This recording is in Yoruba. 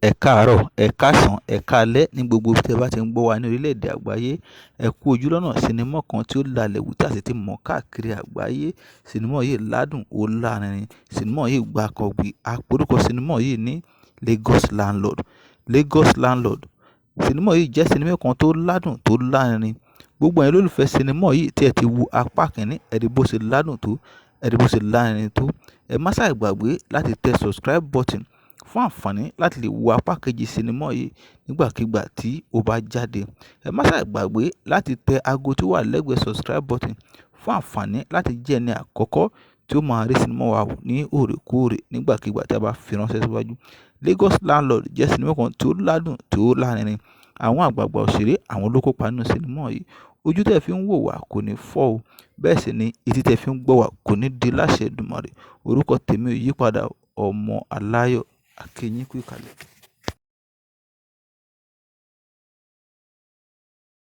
Ẹ káàárọ̀, ẹ káàsán, ẹ káalẹ́ ní gbogbo ibi tí ẹ bá ti ń gbọ́ wa ní orílẹ̀-èdè àgbáyé. Ẹ kú ojúlọ́nà sinimá kan tí ó lalẹ̀ wù tí a sì ti mọ̀ káàkiri àgbáyé. Sinimá yìí ládùn, ó lárinrin. Sinimá yìí gbàkọ̀gbí. A pe orúkọ sinimá yìí ní Lagos Landlord. Lagos Landlord. Sinimá yìí jẹ́ sinimá kan tó ládùn, tó lárinrin. Gbogbo ẹ̀yin olólùfẹ́ sinimá yìí tí ẹ ti wo apá kìíní, ẹ rí bó ṣe ládùn tó, ẹ rí bó ṣe lárinrin tó. Ẹ má ṣàì gbàgbé láti tẹ subscribe button fún àǹfààní láti lè wo apá kejì sinimá yìí nígbàkigbà tí ó bá jáde. Ẹ má ṣàì gbàgbé láti tẹ aago tí ó wà lẹ́gbẹ̀ẹ́ subscribe button fún àǹfààní láti jẹ́ ẹni àkọ́kọ́ tí ó máa rí sinimá wa wò ní òrèkóòrè nígbàkigbà tí a bá fi ránṣẹ́ síwájú. Lagos Landlord jẹ́ sinimá kan tí ó ládùn, tí ó lárinrin. Àwọn àgbààgbà òṣèré, àwọn ló kópa nínú sinimá yìí. Ojú tẹ́ fi ń wò wá kò ní fọ́ o. Bẹ́ẹ̀ sì ni etí tẹ́ fi ń gbọ́ wá kò ní di láṣẹ Èdùmàrè. Orúkọ tèmi ò yípadà, ọmọ Aláyọ̀. A kí yín kú ìkàlẹ̀.